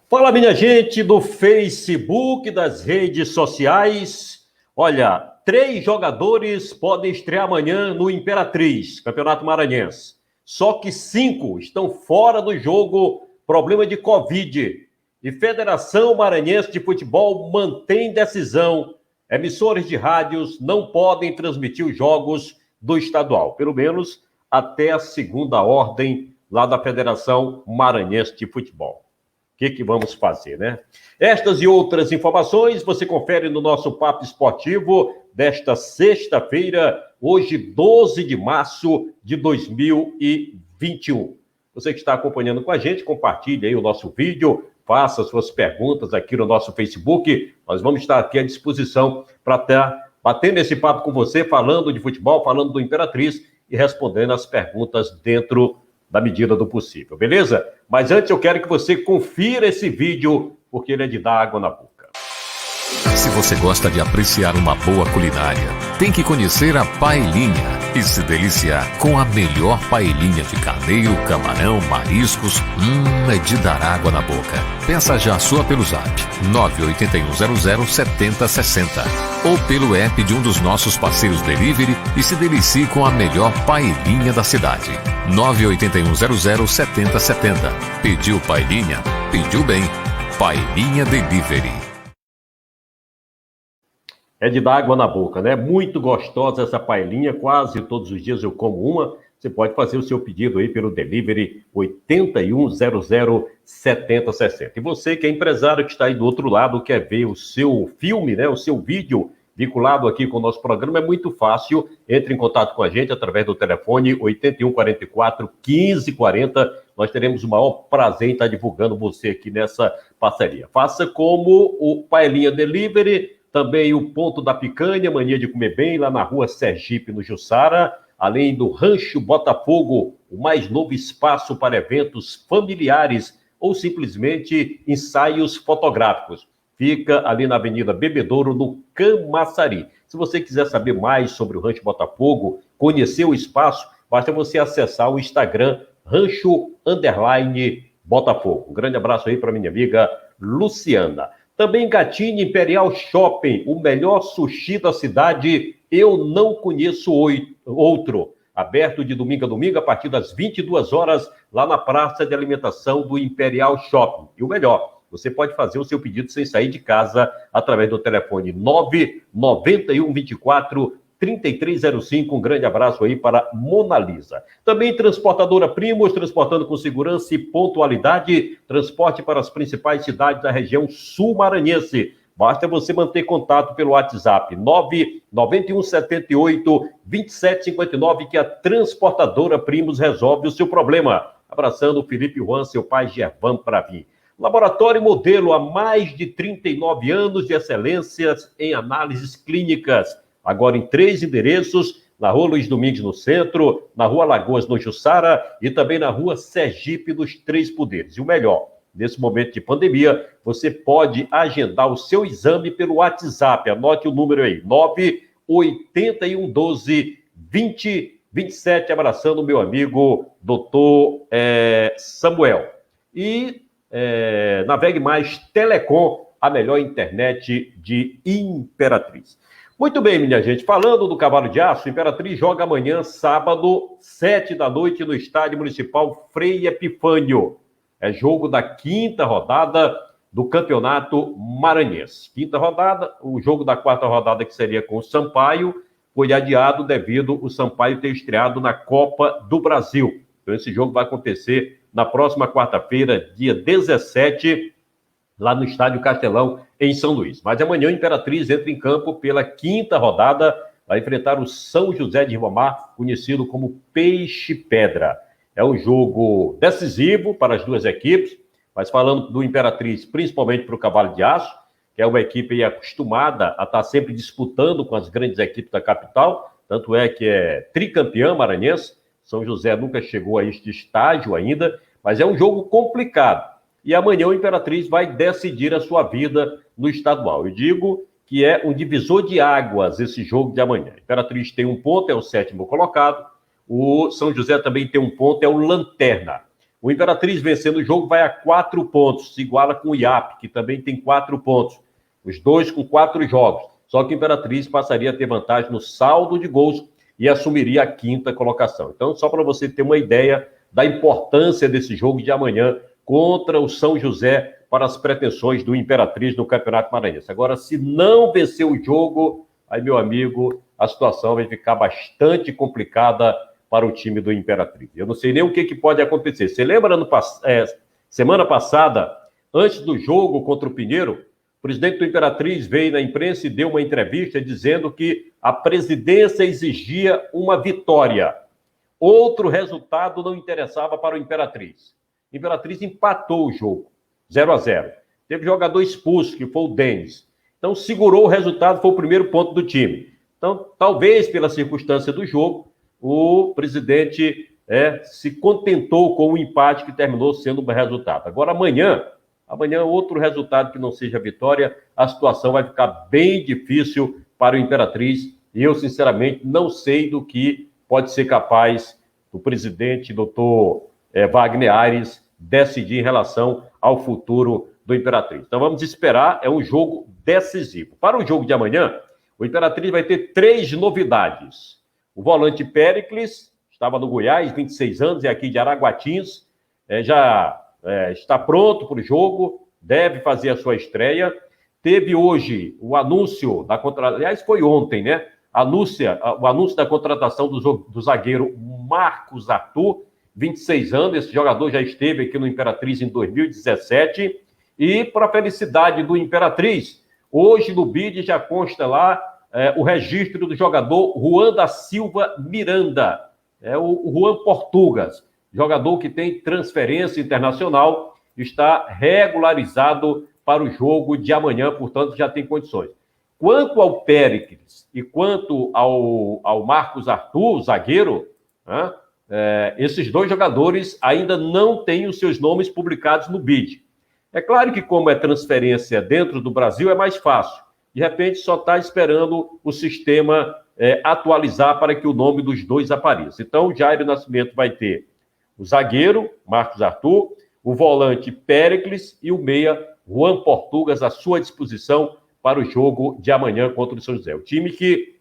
Fala, minha gente do Facebook, das redes sociais. Olha, 3 jogadores podem estrear amanhã no Imperatriz, Campeonato Maranhense. Só que 5 estão fora do jogo, problema de Covid. E Federação Maranhense de Futebol mantém decisão. Emissores de rádios não podem transmitir os jogos do estadual, pelo menos até a segunda ordem lá da Federação Maranhense de Futebol. O que vamos fazer, né? Estas e outras informações você confere no nosso Papo Esportivo desta sexta-feira, hoje 12 de março de 2021. Você que está acompanhando com a gente, compartilhe aí o nosso vídeo, faça suas perguntas aqui no nosso Facebook. Nós vamos estar aqui à disposição para estar batendo esse papo com você, falando de futebol, falando do Imperatriz e respondendo as perguntas dentro da medida do possível, beleza? Mas antes eu quero que você confira esse vídeo, porque ele é de dar água na boca. Se você gosta de apreciar uma boa culinária, tem que conhecer a Paelinha e se deliciar com a melhor paelinha de carneiro, camarão, mariscos. É de dar água na boca. Peça já a sua pelo zap 981007060 ou pelo app de um dos nossos parceiros delivery e se delicie com a melhor paelinha da cidade. 981007070. Pediu paelinha? Pediu bem. Paelinha Delivery. É de dar água na boca, né? Muito gostosa essa paelinha, quase todos os dias eu como uma. Você pode fazer o seu pedido aí pelo delivery 81007060. E você que é empresário que está aí do outro lado, quer ver o seu filme, né? O seu vídeo vinculado aqui com o nosso programa, é muito fácil. Entre em contato com a gente através do telefone 8144-1540. Nós teremos o maior prazer em estar divulgando você aqui nessa parceria. Faça como o Paelinha Delivery, também o Ponto da Picanha, Mania de Comer Bem, lá na rua Sergipe, no Jussara, além do Rancho Botafogo, o mais novo espaço para eventos familiares ou simplesmente ensaios fotográficos. Fica ali na Avenida Bebedouro, no Camaçari. Se você quiser saber mais sobre o Rancho Botafogo, conhecer o espaço, basta você acessar o Instagram Rancho_Botafogo. Um grande abraço aí para minha amiga Luciana. Também Gatini Imperial Shopping, o melhor sushi da cidade, eu não conheço outro. Aberto de domingo a domingo, a partir das 22 horas, lá na praça de alimentação do Imperial Shopping. E o melhor, você pode fazer o seu pedido sem sair de casa, através do telefone 99124-3305. Um grande abraço aí para Mona Lisa. Também Transportadora Primos, transportando com segurança e pontualidade. Transporte para as principais cidades da região sul-maranhense. Basta você manter contato pelo WhatsApp 99178-2759, que a Transportadora Primos resolve o seu problema. Abraçando o Felipe Juan, seu pai Gervan Pravim. Laboratório Modelo, há mais de 39 anos de excelência em análises clínicas. Agora em 3 endereços, na rua Luiz Domingues, no centro, na rua Lagoas, no Jussara, e também na rua Sergipe, dos Três Poderes. E o melhor, nesse momento de pandemia, você pode agendar o seu exame pelo WhatsApp. Anote o número aí, 98112-2027, abraçando o meu amigo doutor Samuel. E navegue mais Telecom, a melhor internet de Imperatriz. Muito bem, minha gente, falando do Cavalo de Aço, Imperatriz joga amanhã, sábado, 7 da noite, no Estádio Municipal Frei Epifânio. É jogo da 5ª rodada do Campeonato Maranhense. 5ª rodada, o jogo da 4ª rodada, que seria com o Sampaio, foi adiado devido o Sampaio ter estreado na Copa do Brasil. Então esse jogo vai acontecer na próxima quarta-feira, dia 17, lá no Estádio Castelão, em São Luís. Mas amanhã a Imperatriz entra em campo pela 5ª rodada, vai enfrentar o São José de Ribamar, conhecido como Peixe Pedra. É um jogo decisivo para as duas equipes, mas falando do Imperatriz, principalmente para o Cavalo de Aço, que é uma equipe acostumada a estar sempre disputando com as grandes equipes da capital, tanto é que é tricampeã maranhense. São José nunca chegou a este estágio ainda, mas é um jogo complicado. E amanhã o Imperatriz vai decidir a sua vida no estadual. Eu digo que é um divisor de águas esse jogo de amanhã. A Imperatriz tem 1 ponto, é o 7º colocado. O São José também tem 1 ponto, é o lanterna. O Imperatriz vencendo o jogo vai a 4 pontos, se iguala com o IAP, que também tem 4 pontos. Os dois com 4 jogos. Só que o Imperatriz passaria a ter vantagem no saldo de gols e assumiria a 5ª colocação. Então, só para você ter uma ideia da importância desse jogo de amanhã contra o São José para as pretensões do Imperatriz no Campeonato Maranhense. Agora, se não vencer o jogo, aí, meu amigo, a situação vai ficar bastante complicada para o time do Imperatriz. Eu não sei nem o que pode acontecer. Você lembra, semana passada, antes do jogo contra o Pinheiro, o presidente do Imperatriz veio na imprensa e deu uma entrevista dizendo que a presidência exigia uma vitória. Outro resultado não interessava para o Imperatriz. O Imperatriz empatou o jogo, 0-0. Teve jogador expulso, que foi o Denis. Então, segurou o resultado, foi o primeiro ponto do time. Então, talvez pela circunstância do jogo, o presidente se contentou com o empate que terminou sendo um resultado. Agora, amanhã, outro resultado que não seja vitória, a situação vai ficar bem difícil para o Imperatriz. E eu, sinceramente, não sei do que pode ser capaz o presidente, doutor Wagner Aires, decidir em relação ao futuro do Imperatriz. Então vamos esperar, é um jogo decisivo. Para o jogo de amanhã, o Imperatriz vai ter 3 novidades. O volante Péricles, estava no Goiás, 26 anos, é aqui de Araguatins, já está pronto para o jogo, deve fazer a sua estreia. Teve hoje o anúncio da contratação, aliás, foi ontem, né? O anúncio da contratação do zagueiro Marcos Arthur, 26 anos, esse jogador já esteve aqui no Imperatriz em 2017, e para a felicidade do Imperatriz, hoje no BID já consta lá o registro do jogador Juan da Silva Miranda, o Juan Portugas, jogador que tem transferência internacional, está regularizado para o jogo de amanhã, portanto já tem condições. Quanto ao Péricles e quanto ao Marcos Arthur, zagueiro, esses 2 jogadores ainda não têm os seus nomes publicados no BID. É claro que, como é transferência dentro do Brasil, é mais fácil. De repente, só está esperando o sistema atualizar para que o nome dos 2 apareça. Então, o Jairo Nascimento vai ter o zagueiro, Marcos Arthur, o volante Péricles e o meia, Juan Portugas, à sua disposição para o jogo de amanhã contra o São José. O time que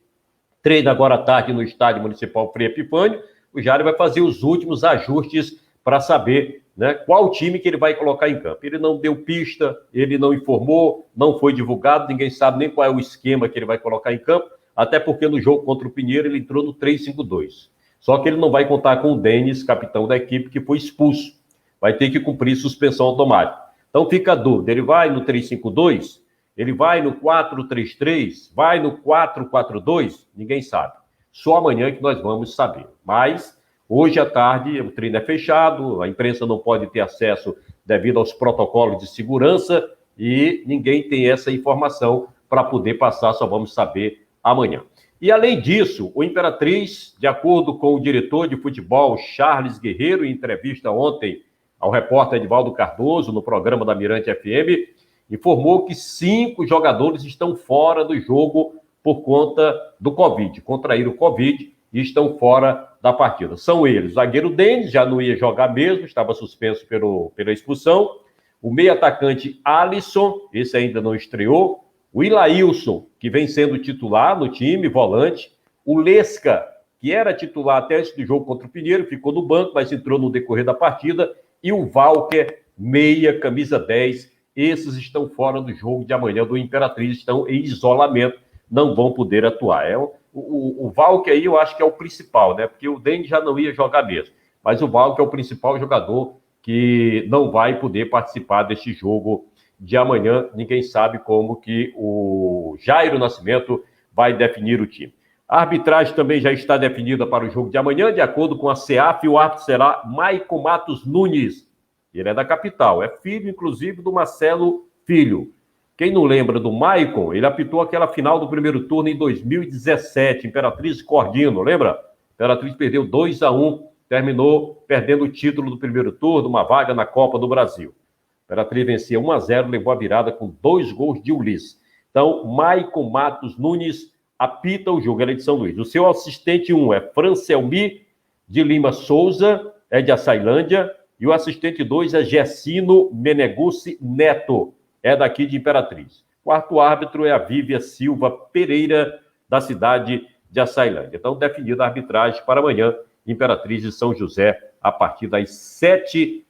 treina agora à tarde no Estádio Municipal Frei Epifânio, o Jairo vai fazer os últimos ajustes para saber, né, qual time que ele vai colocar em campo. Ele não deu pista, ele não informou, não foi divulgado, ninguém sabe nem qual é o esquema que ele vai colocar em campo, até porque no jogo contra o Pinheiro ele entrou no 3-5-2. Só que ele não vai contar com o Denis, capitão da equipe, que foi expulso. Vai ter que cumprir suspensão automática. Então fica a dúvida, ele vai no 3-5-2? Ele vai no 4-3-3? Vai no 4-4-2? Ninguém sabe. Só amanhã que nós vamos saber. Mas hoje à tarde o treino é fechado, a imprensa não pode ter acesso devido aos protocolos de segurança e ninguém tem essa informação para poder passar, só vamos saber amanhã. E além disso, o Imperatriz, de acordo com o diretor de futebol Charles Guerreiro, em entrevista ontem ao repórter Edivaldo Cardoso, no programa da Mirante FM, informou que 5 jogadores estão fora do jogo por conta do Covid, contraíram o Covid e estão fora da partida. São eles, o zagueiro Denis, já não ia jogar mesmo, estava suspenso pela expulsão, o meio-atacante Alisson, esse ainda não estreou, o Ilailson, que vem sendo titular no time, volante, o Lesca, que era titular até antes do jogo contra o Pinheiro, ficou no banco, mas entrou no decorrer da partida, e o Walker, meia, camisa 10, esses estão fora do jogo de amanhã do Imperatriz, estão em isolamento, não vão poder atuar. O Walker aí eu acho que é o principal, né? Porque o Denis já não ia jogar mesmo. Mas o Walker é o principal jogador que não vai poder participar deste jogo de amanhã. Ninguém sabe como que o Jairo Nascimento vai definir o time. A arbitragem também já está definida para o jogo de amanhã, de acordo com a CEAF, o árbitro será Maicon Matos Nunes. Ele é da capital, é filho, inclusive, do Marcelo Filho. Quem não lembra do Maicon, ele apitou aquela final do primeiro turno em 2017, Imperatriz Cordino, lembra? Imperatriz perdeu 2-1, terminou perdendo o título do primeiro turno, uma vaga na Copa do Brasil. Imperatriz vencia 1-0, levou a virada com 2 gols de Ulisses. Então, Maicon Matos Nunes apita o jogo, ele é de São Luís. O seu assistente 1 é Francelmi de Lima Souza, é de Açailândia. E o assistente 2 é Gessino Menegucci Neto, é daqui de Imperatriz. Quarto árbitro é a Vívia Silva Pereira, da cidade de Açailândia. Então, definida a arbitragem para amanhã, Imperatriz de São José, a partir das 7h.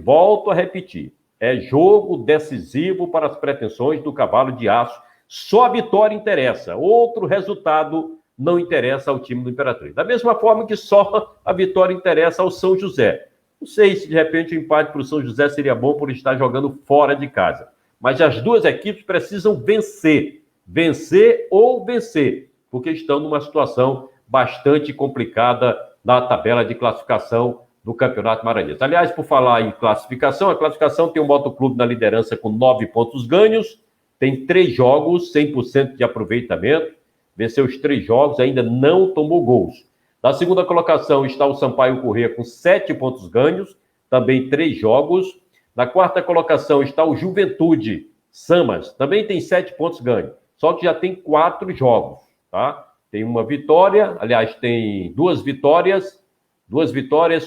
Volto a repetir, é jogo decisivo para as pretensões do Cavalo de Aço. Só a vitória interessa, outro resultado não interessa ao time do Imperatriz. Da mesma forma que só a vitória interessa ao São José. Não sei se de repente o empate para o São José seria bom por estar jogando fora de casa. Mas as duas equipes precisam vencer. Vencer ou vencer, porque estão numa situação bastante complicada na tabela de classificação do Campeonato Maranhense. Aliás, por falar em classificação, a classificação tem o Motoclube na liderança com 9 pontos ganhos, tem 3 jogos, 100% de aproveitamento, venceu os 3 jogos, ainda não tomou gols. Na segunda colocação está o Sampaio Corrêa com 7 pontos ganhos, também 3 jogos. Na quarta colocação está o Juventude Samas, também tem 7 pontos ganhos, só que já tem 4 jogos, tá? Tem uma vitória, aliás, tem 2 vitórias,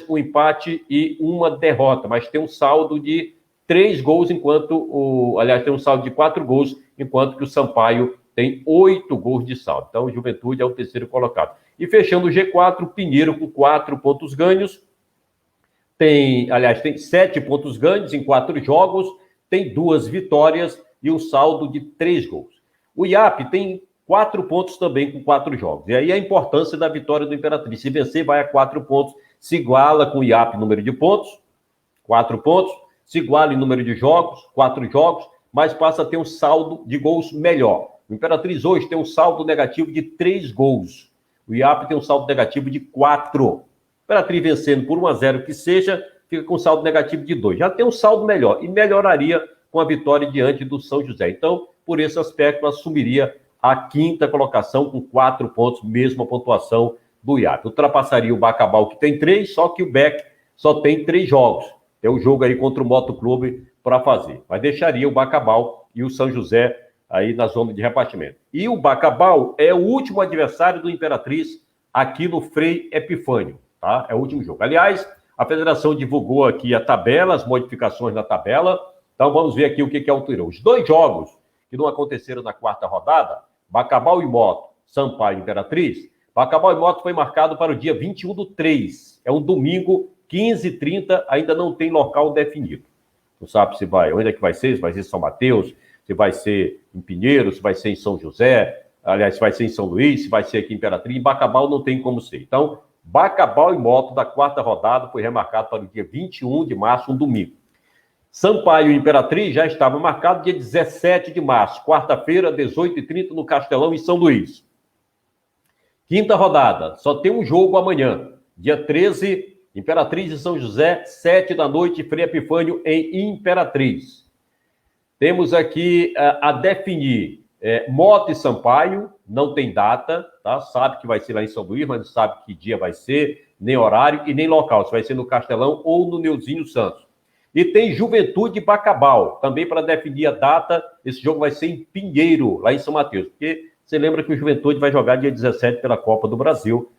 um empate e uma derrota, mas tem um saldo de 3 gols, tem um saldo de 4 gols, enquanto que o Sampaio tem 8 gols de saldo. Então, o Juventude é o terceiro colocado. E fechando o G4, o Pinheiro com 4 pontos ganhos, tem 7 pontos ganhos em 4 jogos, tem 2 vitórias e um saldo de 3 gols. O IAP tem 4 pontos também com 4 jogos. E aí a importância da vitória do Imperatriz. Se vencer, vai a 4 pontos, se iguala com o IAP número de pontos, 4 pontos, se iguala em número de jogos, 4 jogos, mas passa a ter um saldo de gols melhor. O Imperatriz hoje tem um saldo negativo de 3 gols. O IAP tem um saldo negativo de 4. O Imperatriz vencendo por 1-0 que seja, fica com saldo negativo de 2. Já tem um saldo melhor e melhoraria com a vitória diante do São José. Então, por esse aspecto, assumiria a 5ª colocação com 4 pontos, mesma pontuação do IAP. Ultrapassaria o Bacabal, que tem 3, só que o Beck só tem 3 jogos. Tem um jogo aí contra o Motoclube para fazer. Mas deixaria o Bacabal e o São José aí na zona de repartimento. E o Bacabal é o último adversário do Imperatriz aqui no Frei Epifânio, tá? É o último jogo. Aliás, a federação divulgou aqui a tabela, as modificações na tabela. Então vamos ver aqui o que alterou. Os 2 jogos que não aconteceram na 4ª rodada, Bacabal e Moto, Sampaio e Imperatriz. Bacabal e Moto foi marcado para o dia 21/3. É um domingo, 15h30, ainda não tem local definido. Não sabe se vai, onde é que vai ser? Se vai ser em São Mateus, se vai ser em Pinheiros, se vai ser em São José, aliás, se vai ser em São Luís, se vai ser aqui em Imperatriz. Em Bacabal não tem como ser. Então, Bacabal e Moto da 4ª rodada foi remarcado para o dia 21 de março, um domingo. Sampaio e Imperatriz já estava marcado dia 17 de março, quarta-feira, 18h30, no Castelão, em São Luís. 5ª rodada, só tem um jogo amanhã, dia 13, Imperatriz e São José, 7h, Frei Epifânio em Imperatriz. Temos aqui a definir Moto e Sampaio, não tem data, tá? Sabe que vai ser lá em São Luís, mas não sabe que dia vai ser, nem horário e nem local, se vai ser no Castelão ou no Neuzinho Santos. E tem Juventude e Bacabal, também para definir a data. Esse jogo vai ser em Pinheiro, lá em São Mateus, porque você lembra que o Juventude vai jogar dia 17 pela Copa do Brasil,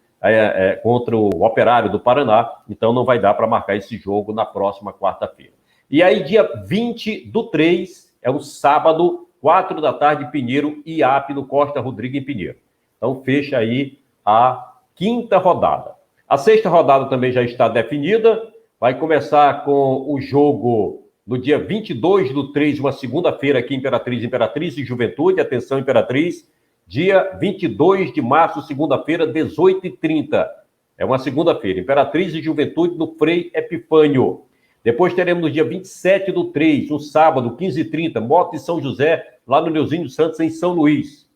contra o Operário do Paraná, então não vai dar para marcar esse jogo na próxima quarta-feira. E aí, dia 20/3, é um sábado, 4h, Pinheiro, IAP no Costa Rodrigo em Pinheiro. Então, fecha aí a 5ª rodada. A 6ª rodada também já está definida. Vai começar com o jogo no dia 22/3, uma segunda-feira aqui em Imperatriz e Juventude. Atenção, Imperatriz. Dia 22 de março, segunda-feira, 18h30. É uma segunda-feira. Imperatriz e Juventude no Frei Epifânio. Depois teremos no dia 27/3, um sábado, 15h30, Moto e São José, lá no Neuzinho Santos, em São Luís.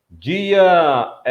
Dia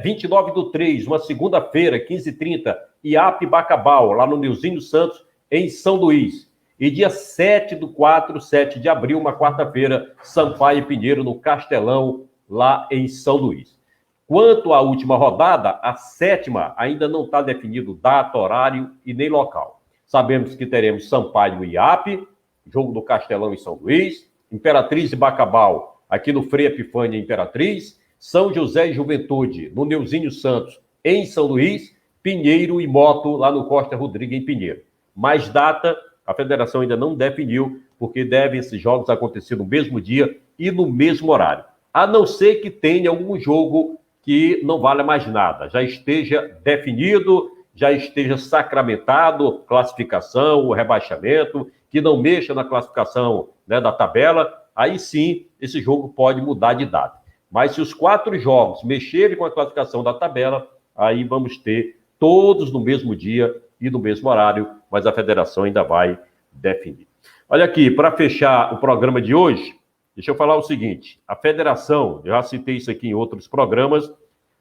29/3, uma segunda-feira, 15h30, IAP Bacabal, lá no Neuzinho Santos, em São Luís. E dia 7/4, 7 de abril, uma quarta-feira, Sampaio e Pinheiro, no Castelão, lá em São Luís. Quanto à última rodada, a 7ª, ainda não está definido data, horário e nem local. Sabemos que teremos Sampaio e IAP, jogo do Castelão em São Luís, Imperatriz e Bacabal, aqui no Frei Epifânio Imperatriz, São José e Juventude, no Neuzinho Santos, em São Luís, Pinheiro e Moto, lá no Costa Rodrigo, em Pinheiro. Mas data, a federação ainda não definiu, porque devem esses jogos acontecer no mesmo dia e no mesmo horário. A não ser que tenha algum jogo que não valha mais nada, já esteja definido, já esteja sacramentado, classificação, o rebaixamento, que não mexa na classificação, né, da tabela, aí sim esse jogo pode mudar de data. Mas se os 4 jogos mexerem com a classificação da tabela, aí vamos ter todos no mesmo dia e no mesmo horário, mas a federação ainda vai definir. Olha aqui, para fechar o programa de hoje, deixa eu falar o seguinte, a federação, já citei isso aqui em outros programas,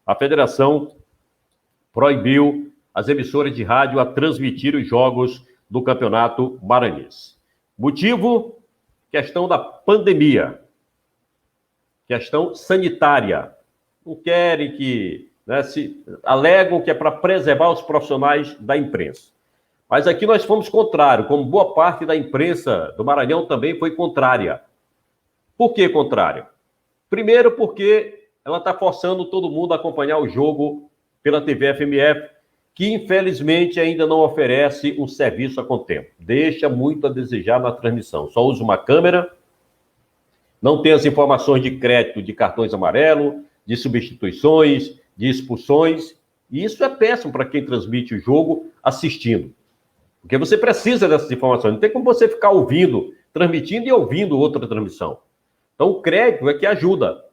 a federação proibiu as emissoras de rádio a transmitir os jogos do Campeonato Maranhense. Motivo? Questão da pandemia. Questão sanitária. Não querem que... Né, alegam que é para preservar os profissionais da imprensa. Mas aqui nós fomos contrário, como boa parte da imprensa do Maranhão também foi contrária. Por que contrária? Primeiro porque ela está forçando todo mundo a acompanhar o jogo pela TV FMF, que infelizmente ainda não oferece um serviço a contento. Deixa muito a desejar na transmissão. Só usa uma câmera, não tem as informações de crédito de cartões amarelos, de substituições, de expulsões. E isso é péssimo para quem transmite o jogo assistindo. Porque você precisa dessas informações. Não tem como você ficar ouvindo, transmitindo e ouvindo outra transmissão. Então o crédito é que ajuda,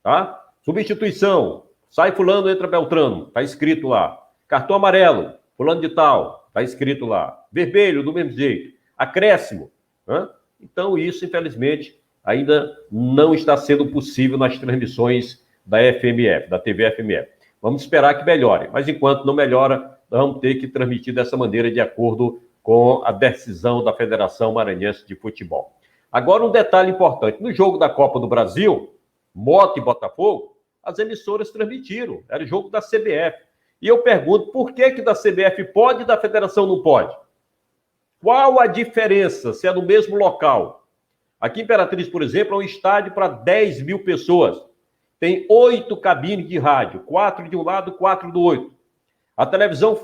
tá? Substituição, sai fulano, entra Beltrano, está escrito lá. Cartão amarelo, fulano de tal, está escrito lá. Vermelho, do mesmo jeito. Acréscimo. Né? Então, isso, infelizmente, ainda não está sendo possível nas transmissões da FMF, da TV FMF. Vamos esperar que melhore. Mas, enquanto não melhora, nós vamos ter que transmitir dessa maneira, de acordo com a decisão da Federação Maranhense de Futebol. Agora, um detalhe importante. No jogo da Copa do Brasil, Mota e Botafogo, as emissoras transmitiram. Era o jogo da CBF. E eu pergunto, por que da CBF pode e da Federação não pode? Qual a diferença, se é no mesmo local? Aqui em Imperatriz, por exemplo, é um estádio para 10 mil pessoas. Tem 8 cabines de rádio, 4 de um lado, 4 do outro. A televisão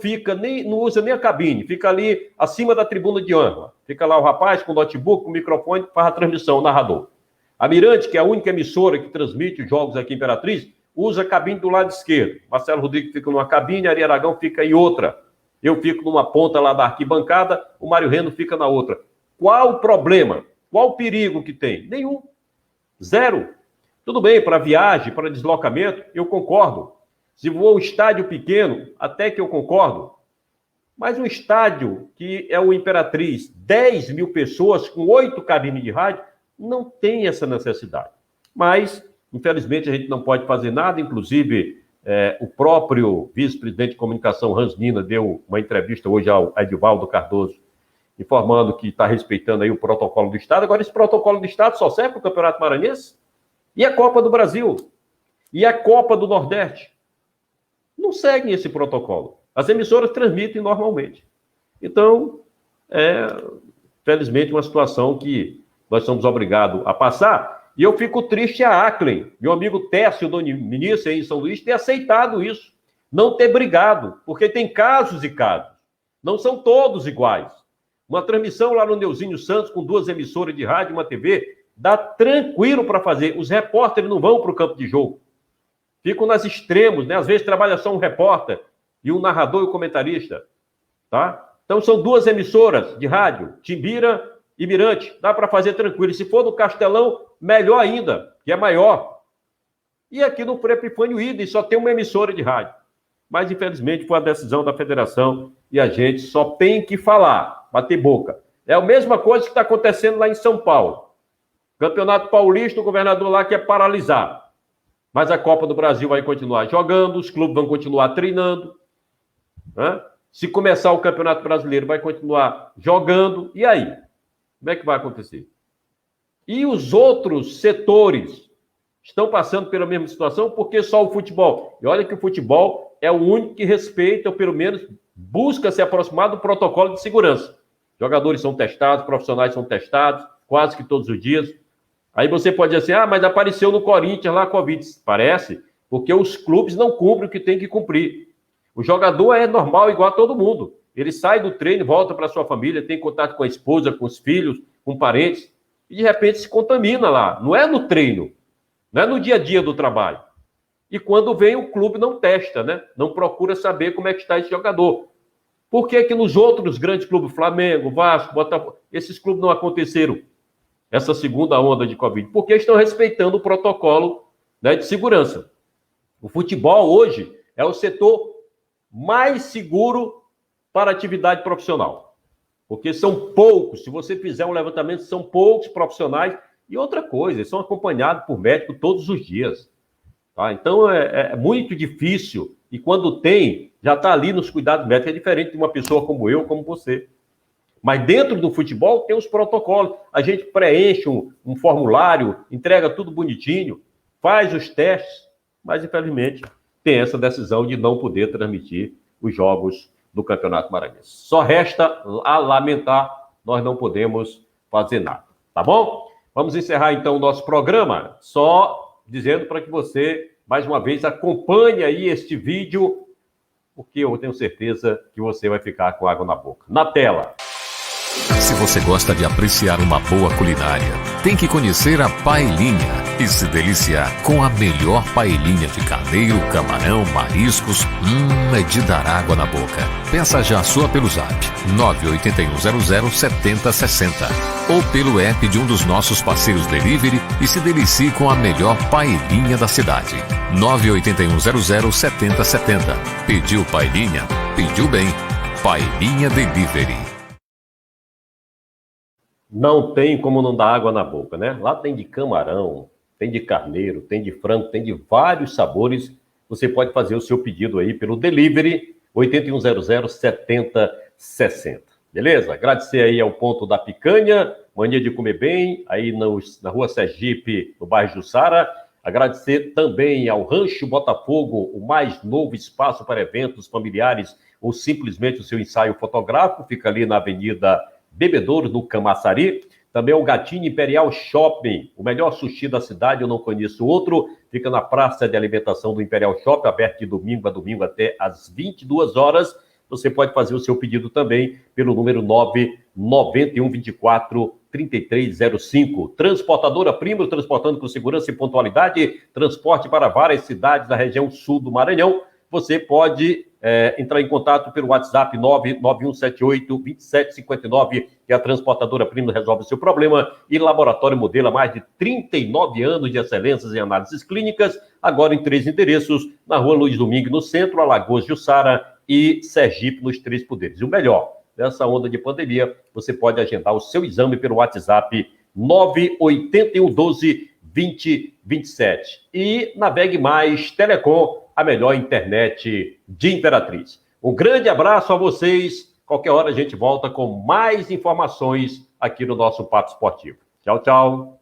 não usa nem a cabine, fica ali acima da tribuna de âncora. Fica lá o rapaz com o notebook, com o microfone, faz a transmissão, o narrador. A Mirante, que é a única emissora que transmite os jogos aqui em Imperatriz, usa a cabine do lado esquerdo. Marcelo Rodrigues fica numa cabine, Ari Aragão fica em outra. Eu fico numa ponta lá da arquibancada, o Mário Reno fica na outra. Qual o problema? Qual o perigo que tem? Nenhum. Zero. Tudo bem, para viagem, para deslocamento, eu concordo. Se for um estádio pequeno, até que eu concordo. Mas um estádio que é o Imperatriz, 10 mil pessoas, com 8 cabines de rádio, não tem essa necessidade. Mas, infelizmente, a gente não pode fazer nada. Inclusive, o próprio vice-presidente de comunicação, Hans Nina, deu uma entrevista hoje ao Edivaldo Cardoso, informando que está respeitando aí o protocolo do Estado. Agora, esse protocolo do Estado só serve para o Campeonato Maranhense? E a Copa do Brasil? E a Copa do Nordeste? Não seguem esse protocolo. As emissoras transmitem normalmente. Então, felizmente, uma situação que nós somos obrigados a passar. E eu fico triste a Aclen, meu amigo Técio, do ministro aí em São Luís, ter aceitado isso. Não ter brigado, porque tem casos e casos. Não são todos iguais. Uma transmissão lá no Neuzinho Santos, com 2 emissoras de rádio e uma TV, dá tranquilo para fazer. Os repórteres não vão para o campo de jogo. Ficam nas extremos, né? Às vezes trabalha só um repórter e um narrador e um comentarista. Tá? Então são 2 emissoras de rádio, Timbira e Mirante. Dá para fazer tranquilo. E se for no Castelão, melhor ainda, que é maior. E aqui no Frei Epifânio Idem, só tem uma emissora de rádio. Mas, infelizmente, foi a decisão da federação e a gente só tem que falar, bater boca. É a mesma coisa que está acontecendo lá em São Paulo. Campeonato Paulista, o governador lá quer paralisar. Mas a Copa do Brasil vai continuar jogando, os clubes vão continuar treinando. Né? Se começar o Campeonato Brasileiro, vai continuar jogando. E aí? Como é que vai acontecer? E os outros setores estão passando pela mesma situação, porque só o futebol. E olha que o futebol é o único que respeita, ou pelo menos busca se aproximar do protocolo de segurança. Jogadores são testados, profissionais são testados, quase que todos os dias. Aí você pode dizer assim, mas apareceu no Corinthians lá a Covid. Parece, porque os clubes não cumprem o que tem que cumprir. O jogador é normal, igual a todo mundo. Ele sai do treino, volta para sua família, tem contato com a esposa, com os filhos, com parentes, e de repente se contamina lá. Não é no treino, não é no dia a dia do trabalho. E quando vem, o clube não testa, né? Não procura saber como é que está esse jogador. Por que que nos outros grandes clubes, Flamengo, Vasco, Botafogo, esses clubes não aconteceram essa segunda onda de Covid? Porque estão respeitando o protocolo, né, de segurança. O futebol hoje é o setor mais seguro para a atividade profissional. Porque são poucos, se você fizer um levantamento, são poucos profissionais. E outra coisa, eles são acompanhados por médico todos os dias. Tá? Então, é muito difícil. E quando tem, já está ali nos cuidados médicos. É diferente de uma pessoa como eu, como você. Mas dentro do futebol tem os protocolos. A gente preenche um formulário, entrega tudo bonitinho, faz os testes. Mas, infelizmente, tem essa decisão de não poder transmitir os jogos do Campeonato Maranhense. Só resta a lamentar, nós não podemos fazer nada. Tá bom? Vamos encerrar, então, o nosso programa, só dizendo para que você, mais uma vez, acompanhe aí este vídeo, porque eu tenho certeza que você vai ficar com água na boca. Na tela. Se você gosta de apreciar uma boa culinária, tem que conhecer a Paelinha e se deliciar com a melhor paelinha de carneiro, camarão, mariscos. É de dar água na boca. Peça já a sua pelo zap 981007060 ou pelo app de um dos nossos parceiros delivery e se delicie com a melhor paelinha da cidade. 981007070. Pediu paelinha? Pediu bem. Paelinha Delivery. Não tem como não dar água na boca, né? Lá tem de camarão, tem de carneiro, tem de frango, tem de vários sabores. Você pode fazer o seu pedido aí pelo delivery 81007060. Beleza? Agradecer aí ao Ponto da Picanha, mania de comer bem, aí na Rua Sergipe, no bairro Jussara. Agradecer também ao Rancho Botafogo, o mais novo espaço para eventos familiares ou simplesmente o seu ensaio fotográfico. Fica ali na Avenida Bebedouro, no Camaçari. Também o Gatinho Imperial Shopping, o melhor sushi da cidade, eu não conheço outro. Fica na praça de alimentação do Imperial Shopping, aberto de domingo a domingo até às 22 horas. Você pode fazer o seu pedido também pelo número 99124-3305. Transportadora Primo, transportando com segurança e pontualidade. Transporte para várias cidades da região sul do Maranhão. Você pode entrar em contato pelo WhatsApp 99178-2759, que a Transportadora Primo resolve o seu problema. E Laboratório Modelo, há mais de 39 anos de excelências em análises clínicas, agora em 3 endereços, na Rua Luiz Domingue, no centro, Alagoas, Jussara e Sergipe, nos 3 poderes. E o melhor, nessa onda de pandemia, você pode agendar o seu exame pelo WhatsApp 98112-2027. E navegue mais Telecom, a melhor internet de Imperatriz. Um grande abraço a vocês. Qualquer hora a gente volta com mais informações aqui no nosso Papo Esportivo. Tchau, tchau.